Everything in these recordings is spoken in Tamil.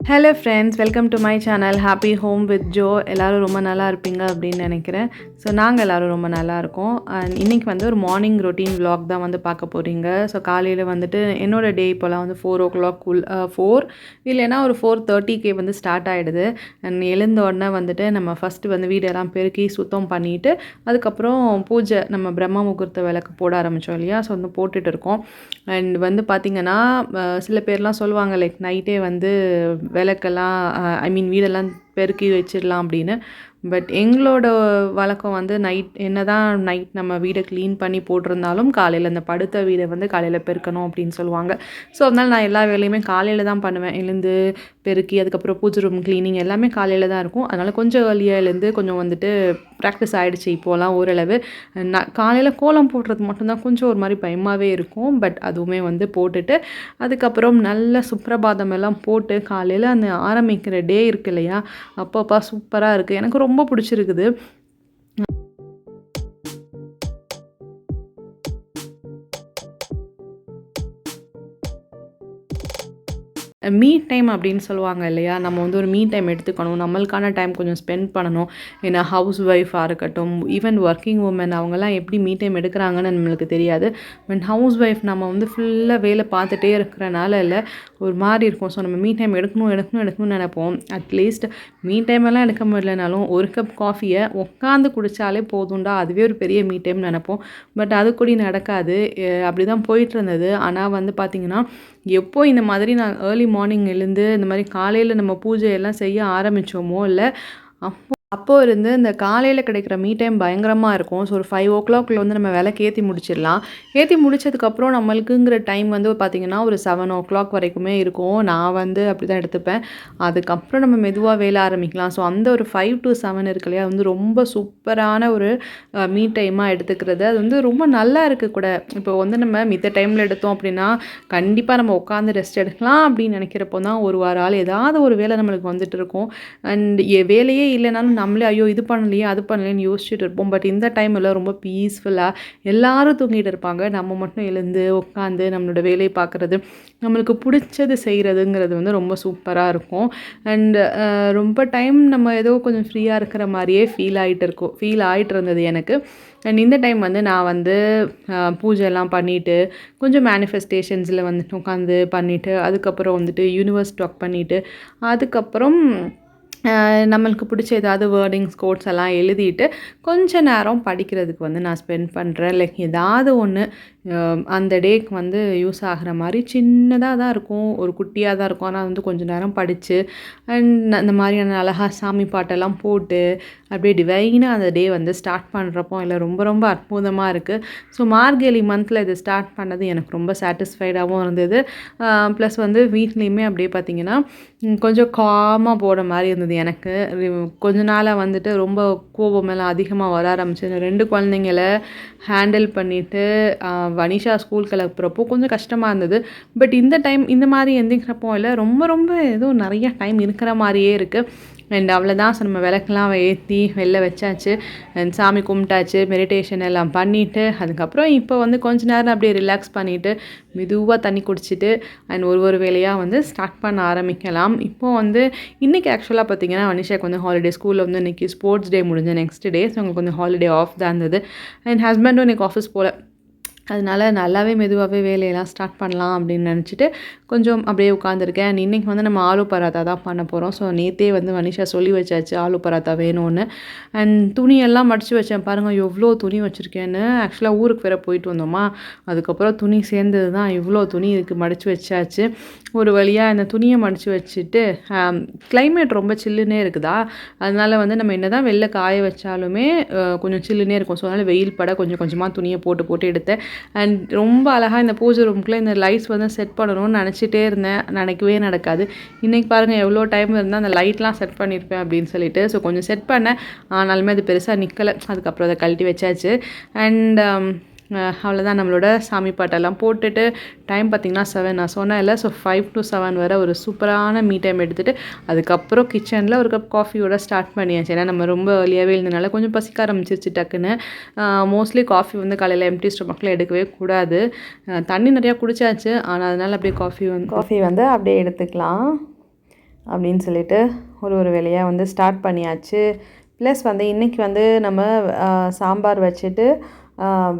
Hello friends, welcome to my channel happy home with Joe. எல்லோரும் ரொம்ப நல்லா இருப்பீங்க அப்படின்னு நினைக்கிறேன். ஸோ நாங்கள் எல்லோரும் ரொம்ப நல்லா இருக்கோம். அண்ட் இன்றைக்கி வந்து ஒரு மார்னிங் ரொட்டீன் vlog தான் வந்து பார்க்க போகிறீங்க. ஸோ காலையில் வந்துட்டு என்னோடய டே இப்போலாம் வந்து 4 o'clock 4 இல்லைன்னா ஒரு 4:30 வந்து ஸ்டார்ட் ஆகிடுது. அண்ட் எழுந்த உடனே வந்துட்டு நம்ம ஃபஸ்ட்டு வந்து வீடெல்லாம் பெருக்கி சுத்தம் பண்ணிவிட்டு அதுக்கப்புறம் பூஜை நம்ம பிரம்ம முகூர்த்த விளக்கு போட ஆரம்பித்தோம் இல்லையா. ஸோ வந்து போட்டுட்டு இருக்கோம். அண்ட் வந்து பார்த்திங்கன்னா சில பேர்லாம் சொல்லுவாங்க லைக் நைட்டே வந்து விளக்கெல்லாம் வீடெல்லாம் பெருக்கி வச்சிடலாம் அப்படின்னு. பட் எங்களோட வழக்கம் வந்து நைட் நம்ம வீடை க்ளீன் பண்ணி போட்டிருந்தாலும் காலையில் அந்த படுத்த வீடை வந்து காலையில் பெருக்கணும் அப்படின்னு சொல்லுவாங்க. ஸோ அதனால் நான் எல்லா வேலையுமே காலையில் தான் பண்ணுவேன். எழுந்து பெருக்கி அதுக்கப்புறம் பூஜை ரூம் க்ளீனிங் எல்லாமே காலையில் தான் இருக்கும். அதனால் கொஞ்சம் ஏர்லியாக எழுந்து கொஞ்சம் வந்துட்டு ப்ராக்டிஸ் ஆகிடுச்சு இப்போலாம் ஓரளவு. நான் காலையில் கோலம் போடுறது மட்டும்தான் கொஞ்சம் ஒரு மாதிரி பயமாகவே இருக்கும். பட் அதுவுமே வந்து போட்டுட்டு அதுக்கப்புறம் நல்ல சுப்ரபாதம் எல்லாம் போட்டு காலையில் அந்த ஆரம்பிக்கிற டே இருக்கு இல்லையா, அப்பப்பா சூப்பராக இருக்குது. எனக்கு ரொம்ப பிடிச்சிருக்குது. மீ டைம் அப்படின்னு சொல்லுவாங்க இல்லையா, நம்ம வந்து ஒரு மீ டைம் எடுத்துக்கணும், நம்மளுக்கான டைம் கொஞ்சம் ஸ்பெண்ட் பண்ணணும். ஏன்னா ஹவுஸ் ஒய்ஃபாக இருக்கட்டும், ஈவன் ஒர்க்கிங் உமன் அவங்கெல்லாம் எப்படி மீ டைம் எடுக்கிறாங்கன்னு நம்மளுக்கு தெரியாது. பட் ஹவுஸ் ஒய்ஃப் நம்ம வந்து ஃபுல்லாக வேலை பார்த்துட்டே இருக்கிறனால இல்லை ஒரு மாதிரி இருக்கும். ஸோ நம்ம மீ டைம் எடுக்கணும்னு நினைப்போம். அட்லீஸ்ட் மீ டைம் எல்லாம் எடுக்க முடியலனாலும் ஒரு கப் காஃபியை உட்காந்து குடித்தாலே போதும்டா, அதுவே ஒரு பெரிய மீ டைம்னு நினைப்போம். பட் அது கூட நடக்காது. அப்படி தான் போயிட்டு இருந்தது. ஆனால் வந்து பார்த்திங்கன்னா எப்போ இந்த மாதிரி நான் ஏர்லி மார்னிங் எழுந்து இந்த மாதிரி காலையில் நம்ம பூஜையெல்லாம் செய்ய ஆரம்பித்தோமோ இல்லை அப்போது இருந்து இந்த காலையில் கிடைக்கிற மீ டைம் பயங்கரமாக இருக்கும். ஸோ ஒரு 5 o'clock வந்து நம்ம விளக்கு ஏற்றி முடிச்சிடலாம். ஏற்றி முடித்ததுக்கப்புறம் நம்மளுக்குங்கிற டைம் வந்து பார்த்திங்கன்னா ஒரு 7 o'clock வரைக்குமே இருக்கும். நான் வந்து அப்படி தான் எடுத்துப்பேன். அதுக்கப்புறம் நம்ம மெதுவாக வேலை ஆரம்பிக்கலாம். ஸோ அந்த ஒரு 5 to 7 இருக்கு இல்லையா, வந்து ரொம்ப சூப்பரான ஒரு மீ டைமாக எடுத்துக்கிறது. அது வந்து ரொம்ப நல்லா இருக்குது கூட. இப்போ வந்து நம்ம மித்த டைமில் எடுத்தோம் அப்படின்னா கண்டிப்பாக நம்ம உட்காந்து ரெஸ்ட் எடுக்கலாம் அப்படின்னு நினைக்கிறப்போ தான் ஒரு வாரம் ஏதாவது ஒரு வேலை நம்மளுக்கு வந்துட்டு இருக்கும். அண்ட் வேலையே இல்லைனாலும் நம்மளே ஐயோ இது பண்ணலையே அது பண்ணலையேன்னு யோசிச்சுட்டு இருப்போம். பட் இந்த டைமில் ரொம்ப பீஸ்ஃபுல்லாக எல்லாரும் தூங்கிட்டு இருப்பாங்க, நம்ம மட்டும் எழுந்து உட்காந்து நம்மளோட வேலையை பார்க்குறது, நம்மளுக்கு பிடிச்சது செய்கிறதுங்கிறது வந்து ரொம்ப சூப்பராக இருக்கும். அண்ட் ரொம்ப டைம் நம்ம ஏதோ கொஞ்சம் ஃப்ரீயாக இருக்கிற மாதிரியே ஃபீல் ஆகிட்டு இருந்தது எனக்கு. அண்ட் இந்த டைம் வந்து நான் வந்து பூஜைலாம் பண்ணிவிட்டு கொஞ்சம் மேனிஃபெஸ்டேஷன்ஸில் வந்துட்டு உட்காந்து பண்ணிவிட்டு அதுக்கப்புறம் வந்துட்டு யூனிவர்ஸ் டாக் பண்ணிவிட்டு அதுக்கப்புறம் நம்மளுக்கு பிடிச்ச ஏதாவது வேர்டிங்ஸ் கோட்ஸ் எல்லாம் எழுதிட்டு கொஞ்ச நேரம் படிக்கிறதுக்கு வந்து நான் ஸ்பெண்ட் பண்ணுறேன். லைக் ஏதாவது ஒன்று அந்த டேக்கு வந்து யூஸ் ஆகிற மாதிரி சின்னதாக தான் இருக்கும், ஒரு குட்டியாக தான் இருக்கும். ஆனால் வந்து கொஞ்சம் நேரம் படித்து அண்ட் அந்த மாதிரியான அழகாக சாமி பாட்டெல்லாம் போட்டு அப்படியே டிவைனாக அந்த டே வந்து ஸ்டார்ட் பண்ணுறப்போ இல்லை ரொம்ப ரொம்ப அற்புதமாக இருக்குது. ஸோ மார்கழி மந்தில் இது ஸ்டார்ட் பண்ணது எனக்கு ரொம்ப சாட்டிஸ்ஃபைடாகவும் இருந்தது. ப்ளஸ் வந்து வீட்லேயுமே அப்படியே பார்த்திங்கன்னா கொஞ்சம் காமாக போகிற மாதிரி இருந்தது எனக்கு. கொஞ்ச நாளாக வந்துட்டு ரொம்ப கோபமெல்லாம் அதிகமாக வர ஆரம்பிச்சு 2 குழந்தைங்கள ஹேண்டில் பண்ணிவிட்டு வனிஷா ஸ்கூல் கிளப்புறப்போ கொஞ்சம் கஷ்டமாக இருந்தது. பட் இந்த டைம் இந்த மாதிரி எந்திக்கிறப்போ இல்லை ரொம்ப ரொம்ப ஏதோ நிறைய டைம் இருக்கிற மாதிரியே இருக்குது. அண்ட் அவ்வளோதான். ஸோ நம்ம விளக்கெல்லாம் ஏற்றி வெளில வச்சாச்சு அண்ட் சாமி கும்பிட்டாச்சு, மெடிடேஷன் எல்லாம் பண்ணிவிட்டு அதுக்கப்புறம் இப்போ வந்து கொஞ்ச நேரம் அப்படியே ரிலாக்ஸ் பண்ணிவிட்டு மெதுவாக தண்ணி குடிச்சிட்டு அண்ட் ஒரு வேலையாக வந்து ஸ்டார்ட் பண்ண ஆரம்பிக்கலாம். இப்போது வந்து இன்றைக்கி ஆக்சுவலாக பார்த்திங்கன்னா வனிஷாக்கு வந்து ஹாலிடே. ஸ்கூலில் வந்து இன்றைக்கி ஸ்போர்ட்ஸ் டே முடிஞ்ச நெக்ஸ்ட் டே. ஸோ உங்களுக்கு வந்து ஹாலிடே ஆஃப் தான் இருந்தது. அண்ட் ஹஸ்பண்டும் இன்றைக்கி ஆஃபீஸ் போகல. அதனால் நல்லாவே மெதுவாகவே வேலையெல்லாம் ஸ்டார்ட் பண்ணலாம் அப்படின்னு நினச்சிட்டு கொஞ்சம் அப்படியே உட்காந்துருக்கேன். அண்ட் இன்றைக்கி வந்து நம்ம ஆலு பராத்தா தான் பண்ண போகிறோம். ஸோ நேற்றே வந்து வனிஷா சொல்லி வச்சாச்சு ஆலு பராத்தா வேணும்னு. அண்ட் துணியெல்லாம் மடித்து வச்சேன். பாருங்கள் எவ்வளோ துணி வச்சுருக்கேன்னு. ஆக்சுவலாக ஊருக்கு வேறு போயிட்டு வந்தோமா, அதுக்கப்புறம் துணி சேர்ந்தது தான் இவ்வளோ துணி இருக்குது, மடித்து வச்சாச்சு. ஒரு வழியாக இந்த துணியை மடித்து வச்சுட்டு கிளைமேட் ரொம்ப சில்லுன்னே இருக்குதா, அதனால் வந்து நம்ம என்ன தான் வெளில காய வச்சாலுமே கொஞ்சம் சில்லுன்னே இருக்கும். ஸோ அதனால் வெயில் பட கொஞ்சம் கொஞ்சமாக துணியை போட்டு எடுத்தேன். அண்ட் ரொம்ப அழகாக இந்த பூஜை ரூமுக்குள்ளே இந்த லைட்ஸ் வந்து செட் பண்ணணும்னு நினச்சிட்டே இருந்தேன். நினைக்கவே நடக்காது. இன்றைக்கி பாருங்கள் எவ்வளோ டைம் இருந்தால் அந்த லைட்லாம் செட் பண்ணியிருப்பேன் அப்படின்னு சொல்லிட்டு. ஸோ கொஞ்சம் செட் பண்ணேன், ஆனாலுமே அது பெருசாக நிற்கலை. அதுக்கப்புறம் அதை கழட்டி வச்சாச்சு. அண்ட் அவ்வளோதான். நம்மளோட சாமி பாட்டெல்லாம் போட்டுட்டு டைம் பார்த்திங்கன்னா 7 நான் சொன்னேன் இல்லை. ஸோ 5 to 7 வரை ஒரு சூப்பரான மீ டைம் எடுத்துகிட்டு அதுக்கப்புறம் கிச்சனில் ஒரு கப் காஃபியோட ஸ்டார்ட் பண்ணியாச்சு. ஏன்னா நம்ம ரொம்ப ஏர்லியாகவே இருந்தனால கொஞ்சம் பசிக்க ஆரம்பிச்சிருச்சு டக்குன்னு. மோஸ்ட்லி காஃபி வந்து காலையில் எம்டி ஸ்டொமக்கில் எடுக்கவே கூடாது. தண்ணி நிறையா குடிச்சாச்சு, ஆனால் அதனால் அப்படியே காஃபி வந்து அப்படியே எடுத்துக்கலாம். அப்படின்னு சொல்லிட்டு ஒரு வேலையாக வந்து ஸ்டார்ட் பண்ணியாச்சு. ப்ளஸ் வந்து இன்றைக்கி வந்து நம்ம சாம்பார் வச்சுட்டு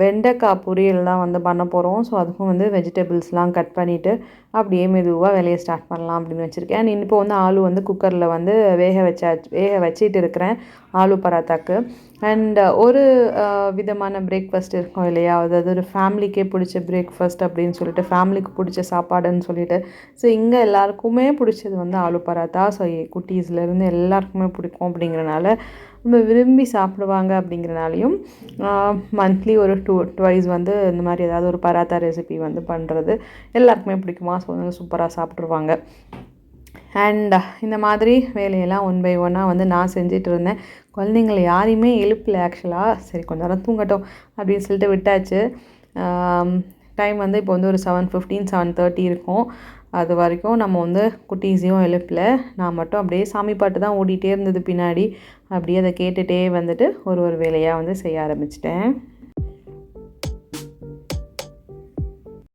வெண்டைக்காய் பொரியல் தான் வந்து பண்ண போகிறோம். ஸோ அதுக்கும் வந்து வெஜிடபிள்ஸ்லாம் கட் பண்ணிவிட்டு அப்படியே மெதுவாக வேலையை ஸ்டார்ட் பண்ணலாம் அப்படின்னு வச்சுருக்கேன். அண்ட் இப்போ வந்து ஆலு வந்து குக்கரில் வந்து வேக வச்சிட்டு இருக்கிறேன் ஆலு பராத்தாக்கு. அண்ட் ஒரு விதமான பிரேக்ஃபாஸ்ட் இருக்கும் இல்லையா, அதாவது ஒரு ஃபேமிலிக்கே பிடிச்ச பிரேக்ஃபாஸ்ட் அப்படின்னு சொல்லிட்டு, ஃபேமிலிக்கு பிடிச்ச சாப்பாடுன்னு சொல்லிட்டு. ஸோ இங்கே எல்லாருக்குமே பிடிச்சது வந்து ஆலு பராத்தா. ஸோ குட்டீஸ்லேருந்து எல்லாருக்குமே பிடிக்கும் அப்படிங்கிறனால, ரொம்ப விரும்பி சாப்பிடுவாங்க அப்படிங்கிறனாலையும் மந்த்லி ஒரு ட்வைஸ் வந்து இந்த மாதிரி ஏதாவது ஒரு பராத்தா ரெசிபி வந்து பண்ணுறது எல்லாருக்குமே பிடிக்குமா. ஸோ வந்து சூப்பராக சாப்பிட்ருவாங்க. அண்ட் இந்த மாதிரி வேலையெல்லாம் ஒன் பை ஒன்னாக வந்து நான் செஞ்சிட்டு இருந்தேன். குழந்தைங்களை யாரையுமே எழுப்பல ஆக்சுவலாக. சரி கொஞ்ச நேரம் தூங்கட்டும் அப்படின்னு சொல்லிட்டு விட்டாச்சு. டைம் வந்து இப்போ வந்து ஒரு 7:15 7:30 இருக்கும். அது வரைக்கும் நம்ம வந்து குட்டீஸையும் எழுப்பல. நான் மட்டும் அப்படியே சாமி பாட்டு தான் ஓடிட்டே இருந்தது பின்னாடி. அப்படியே அதை கேட்டுகிட்டே வந்துட்டு ஒரு வேலையாக வந்து செய்ய ஆரம்பிச்சிட்டேன்.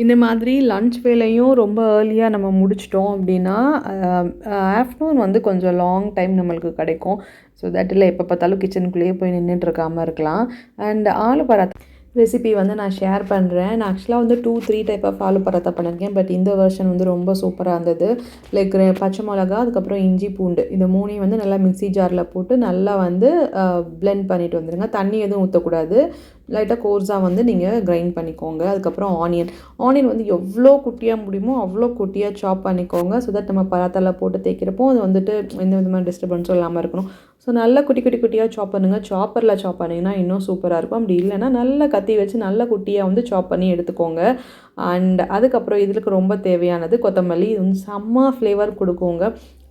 இந்த மாதிரி லன்ச் வேலையும் ரொம்ப ஏர்லியாக நம்ம முடிச்சிட்டோம் அப்படின்னா ஆஃப்டர்நூன் வந்து கொஞ்சம் லாங் டைம் நம்மளுக்கு கிடைக்கும். ஸோ தட் இல்லை எப்போ பார்த்தாலும் கிச்சனுக்குள்ளேயே போய் நின்றுட்டுருக்காமல் இருக்கலாம். அண்ட் ஆலு பராத்தா ரெசிபி வந்து நான் ஷேர் பண்ணுறேன். நான் ஆக்சுவலாக வந்து 2-3 டைப் ஆஃப் ஆலு பராத்தா பண்ணியிருக்கேன். பட் இந்த வெர்ஷன் வந்து ரொம்ப சூப்பராக இருந்தது. லைக் பச்சை மிளகா, அதுக்கப்புறம் இஞ்சி பூண்டு, இந்த மூணையும் வந்து நல்லா மிக்ஸி ஜாரில் போட்டு நல்லா வந்து பிளெண்ட் பண்ணிட்டு வந்துடுங்க. தண்ணி எதுவும் ஊற்றக்கூடாது. லைட்டாக கோர்ஸாக வந்து நீங்கள் கிரைண்ட் பண்ணிக்கோங்க. அதுக்கப்புறம் ஆனியன் வந்து எவ்வளோ குட்டியாக முடியுமோ அவ்வளோ குட்டியாக சாப் பண்ணிக்கோங்க. ஸோ தட் நம்ம பராத்தாவில் போட்டு தேய்க்கிறப்போ அது வந்துட்டு எந்த விதமான டிஸ்டர்பன்ஸும் இல்லாமல் இருக்கணும். ஸோ நல்லா குட்டியாக சாப் பண்ணுங்கள். சாப்பரில் சாப் பண்ணிங்கன்னா இன்னும் சூப்பராக இருக்கும். அப்படி இல்லைன்னா நல்லா கத்தி வச்சு நல்லா குட்டியாக வந்து சாப் பண்ணி எடுத்துக்கோங்க. அண்ட் அதுக்கப்புறம் இதுக்கு ரொம்ப தேவையானது கொத்தமல்லி. இது வந்து செம்ம ஃப்ளேவர் கொடுக்குங்க.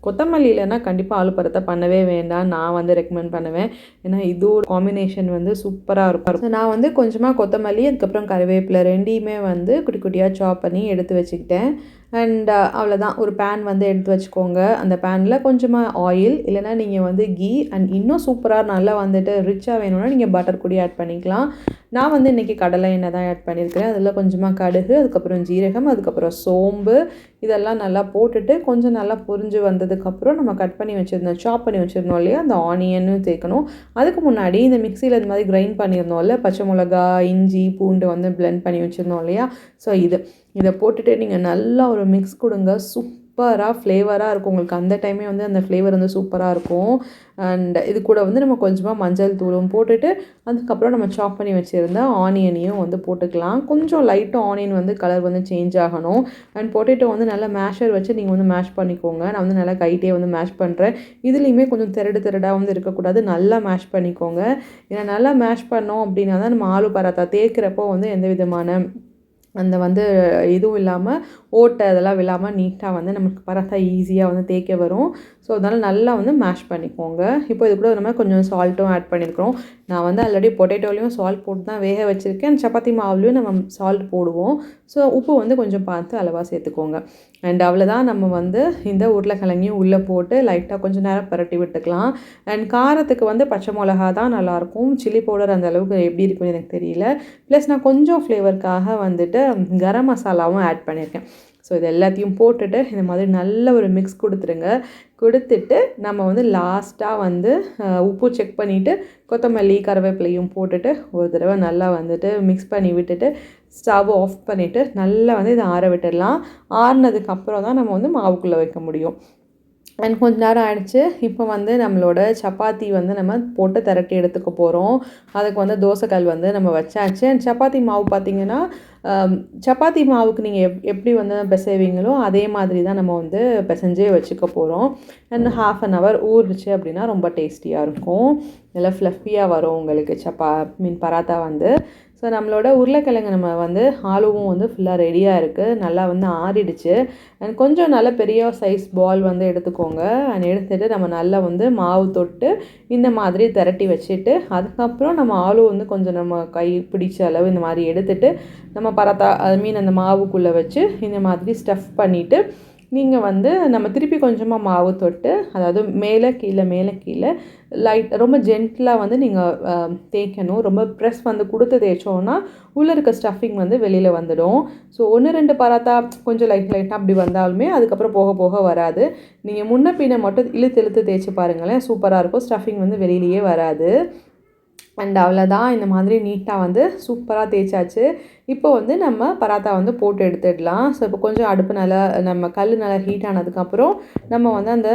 கொத்தமல்லி இல்லைன்னா கண்டிப்பாக ஆலு பராத்தா பண்ணவே வேண்டாம், நான் வந்து ரெக்கமெண்ட் பண்ணுவேன். ஏன்னா இதோட காம்பினேஷன் வந்து சூப்பராக இருக்கும். ஸோ நான் வந்து கொஞ்சமாக கொத்தமல்லி, அதுக்கப்புறம் கருவேப்பிலை ரெண்டையுமே வந்து குட்டியாக சாப் பண்ணி எடுத்து வச்சுக்கிட்டேன். அண்ட் அவ்வளோதான். ஒரு பேன் வந்து எடுத்து வச்சுக்கோங்க. அந்த பேனில் கொஞ்சமாக ஆயில், இல்லைனா நீங்கள் வந்து கீ, அண்ட் இன்னும் சூப்பராக நல்லா வந்துட்டு ரிச்சாக வேணும்னா நீங்கள் பட்டர் கூட ஆட் பண்ணிக்கலாம். நான் வந்து இன்றைக்கி கடலை எண்ணெய் தான் ஆட் பண்ணியிருக்கிறேன். அதில் கொஞ்சமாக கடுகு, அதுக்கப்புறம் ஜீரகம், அதுக்கப்புறம் சோம்பு, இதெல்லாம் நல்லா போட்டுட்டு கொஞ்சம் நல்லா பொரிஞ்சு வந்ததுக்கப்புறம் நம்ம சாப் பண்ணி வச்சுருந்தோம் இல்லையா, அந்த ஆனியனும் சேர்க்கணும். அதுக்கு முன்னாடி இந்த மிக்சியில் இந்த மாதிரி கிரைண்ட் பண்ணியிருந்தோம்ல, பச்சை மிளகா, இஞ்சி பூண்டு வந்து பிளெண்ட் பண்ணி வச்சுருந்தோம் இல்லையா. ஸோ இதை போட்டுட்டு நீங்கள் நல்லா ஒரு மிக்ஸ் கொடுங்க. சூப்பராக ஃப்ளேவராக இருக்கும் உங்களுக்கு. அந்த டைமே வந்து அந்த ஃப்ளேவர் வந்து சூப்பராக இருக்கும். அண்ட் இது கூட வந்து நம்ம கொஞ்சமாக மஞ்சள் தூளும் போட்டுட்டு, அதுக்கப்புறம் நம்ம சாப் பண்ணி வச்சுருந்த ஆனியனையும் வந்து போட்டுக்கலாம். கொஞ்சம் லைட்டாக ஆனியன் வந்து கலர் வந்து சேஞ்ச் ஆகணும். அண்ட் பொட்டேட்டோ வந்து நல்லா மேஷர் வச்சு நீங்கள் வந்து மேஷ் பண்ணிக்கோங்க. நான் வந்து நல்லா கைட்டே வந்து மேஷ் பண்ணுறேன். இதுலேயுமே கொஞ்சம் திரடாக வந்து இருக்கக்கூடாது. நல்லா மேஷ் பண்ணிக்கோங்க. ஏன்னா நல்லா மேஷ் பண்ணோம் அப்படின்னா தான் நம்ம ஆலு பராத்தா தேய்க்கிறப்போ வந்து எந்த விதமான அந்த வந்து இதுவும் இல்லாமல் ஓட்டை அதெல்லாம் இல்லாமல் நீட்டாக வந்து நமக்கு பராத்தா ஈஸியாக வந்து தேய்க்க வரும். ஸோ அதனால் நல்லா வந்து மேஷ் பண்ணிக்கோங்க. இப்போ இது கூட நம்ம கொஞ்சம் சால்ட்டும் ஆட் பண்ணியிருக்கிறோம். நான் வந்து ஆல்ரெடி பொட்டேட்டோலையும் சால்ட் போட்டு தான் வேக வச்சுருக்கேன். சப்பாத்தி மாவுலையும் நம்ம சால்ட் போடுவோம். ஸோ உப்பு வந்து கொஞ்சம் பார்த்து அளவாக சேர்த்துக்கோங்க. அண்ட் அவ்வளோதான். நம்ம வந்து இந்த உருளைக்கிழங்கையும் உள்ளே போட்டு லைட்டாக கொஞ்சம் நேரம் பரட்டி விட்டுக்கலாம். அண்ட் காரத்துக்கு வந்து பச்சை மிளகா தான் நல்லாயிருக்கும். சில்லி பவுடர் அந்த அளவுக்கு எப்படி இருக்குன்னு எனக்கு தெரியல. ப்ளஸ் நான் கொஞ்சம் ஃப்ளேவருக்காக வந்துட்டு கரம் மசாலாவும் ஆட் பண்ணியிருக்கேன். ஸோ இது எல்லாத்தையும் போட்டுட்டு இந்த மாதிரி நல்ல ஒரு மிக்ஸ் கொடுத்துட்டு நம்ம வந்து லாஸ்ட்டாக வந்து உப்பு செக் பண்ணிவிட்டு கொத்தமல்லி கருவேப்பிலையும் போட்டுட்டு ஒரு தடவை நல்லா வந்துட்டு மிக்ஸ் பண்ணி விட்டுட்டு ஸ்டவ் ஆஃப் பண்ணிவிட்டு நல்லா வந்து இதை ஆற விட்டுடலாம். ஆறுனதுக்கப்புறம் தான் நம்ம வந்து மாவுக்குள்ளே வைக்க முடியும். அண்ட் கொஞ்ச நேரம் ஆகிடுச்சு. இப்போ வந்து நம்மளோட சப்பாத்தி வந்து நம்ம போட்டு திரட்டி எடுத்துக்க போகிறோம். அதுக்கு வந்து தோசைக்கல் வந்து நம்ம வச்சாச்சு. அண்ட் சப்பாத்தி மாவு பார்த்திங்கன்னா சப்பாத்தி மாவுக்கு நீங்கள் எப்படி வந்து பிசைவீங்களோ அதே மாதிரி தான் நம்ம வந்து பிசைஞ்சே வச்சுக்க போகிறோம். அண்ட் 1/2 hour ஊறிச்சு அப்படின்னா ரொம்ப டேஸ்டியாக இருக்கும். நல்லா ஃப்ளஃபியாக வரும் உங்களுக்கு பராத்தா வந்து. ஸோ நம்மளோட உருளைக்கிழங்கு நம்ம வந்து ஆலுவும் வந்து ஃபுல்லாக ரெடியாக இருக்குது. நல்லா வந்து ஆறிடுச்சு. அண்ட் கொஞ்சம் நல்ல பெரிய சைஸ் பால் வந்து எடுத்துக்கோங்க. அண்ட் எடுத்துகிட்டு நம்ம நல்லா வந்து மாவு தொட்டு இந்த மாதிரி திரட்டி வச்சுட்டு, அதுக்கப்புறம் நம்ம ஆலு வந்து கொஞ்சம் நம்ம கை பிடிச்ச அளவு இந்த மாதிரி எடுத்துகிட்டு நம்ம பராத்தா அந்த மாவுக்குள்ளே வச்சு இந்த மாதிரி ஸ்டஃப் பண்ணிவிட்டு நீங்கள் வந்து நம்ம திருப்பி கொஞ்சமாக மாவு தொட்டு, அதாவது மேலே கீழே மேலே கீழே ரொம்ப ஜென்டிலாக வந்து நீங்கள் தேய்க்கணும். ரொம்ப ப்ரெஸ் வந்து கொடுத்து தேய்ச்சோன்னா உள்ளே இருக்க ஸ்டஃபிங் வந்து வெளியில் வந்துடும். ஸோ 1 2 பராத்தா கொஞ்சம் லைட்டாக அப்படி வந்தாலுமே அதுக்கப்புறம் போக போக வராது. நீங்கள் முன்ன பின்ன மட்டும் இழுத்து இழுத்து தேய்ச்சி பாருங்களேன், சூப்பராக இருக்கும். ஸ்டஃபிங் வந்து வெளியிலேயே வராது. அண்ட் அவ்வளோதான். இந்த மாதிரி நீட்டாக வந்து சூப்பராக தேய்ச்சாச்சு. இப்போ வந்து நம்ம பராத்தா வந்து போட்டு எடுத்துடலாம். ஸோ இப்போ கொஞ்சம் அடுப்பு நல்லா நம்ம கல் நல்லா ஹீட் ஆனதுக்கப்புறம் நம்ம வந்து அந்த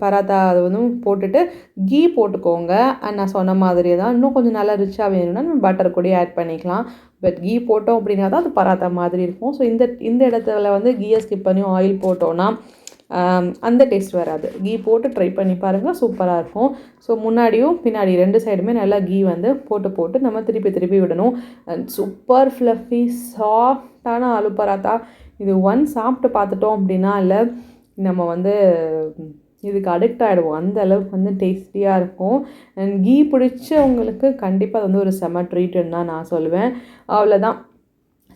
பராத்தா அதை வந்து போட்டுட்டு கீ போட்டுக்கோங்க. அண்ட் நான் சொன்ன மாதிரியே தான், இன்னும் கொஞ்சம் நல்லா ரிச்சாக வேணும்னா நம்ம பட்டர் கூட ஆட் பண்ணிக்கலாம். பட் கீ போட்டோம் அப்படின்னா தான் அது பராத்தா மாதிரி இருக்கும். ஸோ இந்த இடத்துல வந்து கீயை ஸ்கிப் பண்ணி ஆயில் போட்டோன்னா அந்த டேஸ்ட் வராது. கீ போட்டு ட்ரை பண்ணி பாருங்கள், சூப்பராக இருக்கும். ஸோ முன்னாடியும் பின்னாடி 2 சைடுமே நல்லா கீ வந்து போட்டு நம்ம திருப்பி விடணும். அண்ட் சூப்பர் ஃப்ளஃபி சாஃப்டான ஆலு பராத்தா. இது சாப்பிட்டு பார்த்துட்டோம் அப்படின்னா இல்லை நம்ம வந்து இதுக்கு அடிக்ட் ஆகிடுவோம். அந்த அளவுக்கு வந்து டேஸ்டியாக இருக்கும். அண்ட் கீ பிடிச்சவங்களுக்கு கண்டிப்பாக அது வந்து ஒரு செம ட்ரீட்டுன்னு தான் நான் சொல்லுவேன். அவ்வளோதான்.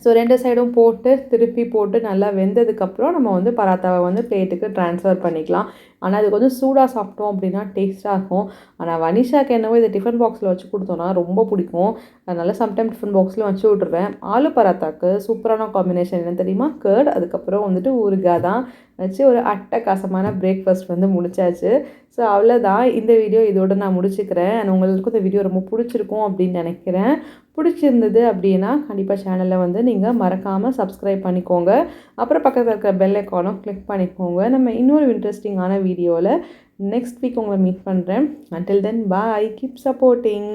ஸோ 2 சைடும் போட்டு திருப்பி போட்டு நல்லா வெந்ததுக்கப்புறம் நம்ம வந்து பராத்தாவை வந்து பிளேட்டுக்கு ட்ரான்ஸ்ஃபர் பண்ணிக்கலாம். ஆனால் அது கொஞ்சம் சூடாக சாப்பிட்டோம் அப்படின்னா டேஸ்ட்டாக இருக்கும். ஆனால் வனிஷாக்கு என்னவோ இதை டிஃபன் பாக்ஸில் வச்சு கொடுத்தோன்னா ரொம்ப பிடிக்கும். அதனால் சம்டைம் டிஃபன் பாக்ஸில் வச்சு விட்ருவேன். ஆலு பராத்தாக்கு சூப்பரான காம்பினேஷன் என்ன தெரியுமா? கர்ட், அதுக்கப்புறம் வந்துட்டு ஊறுகாய் தான் வச்சு ஒரு அட்டகாசமான பிரேக்ஃபாஸ்ட் வந்து முடிச்சாச்சு. ஸோ அவ்வளோதான். இந்த வீடியோ இதோட நான் முடிச்சுக்கிறேன். அண்ட் உங்களுக்கும் இந்த வீடியோ ரொம்ப பிடிச்சிருக்கும் அப்படின்னு நினைக்கிறேன். பிடிச்சிருந்தது அப்படின்னா கண்டிப்பாக சேனலில் வந்து நீங்கள் மறக்காமல் சப்ஸ்கிரைப் பண்ணிக்கோங்க. அப்புறம் பக்கத்தில் இருக்கிற பெல் ஐக்கானும் கிளிக் பண்ணிக்கோங்க. நம்ம இன்னொரு இன்ட்ரெஸ்டிங்கான வீடியோவில் நெக்ஸ்ட் வீக் உங்களை மீட் பண்ணுறேன். அன்டில் தென் பாய், கீப் சப்போர்ட்டிங்.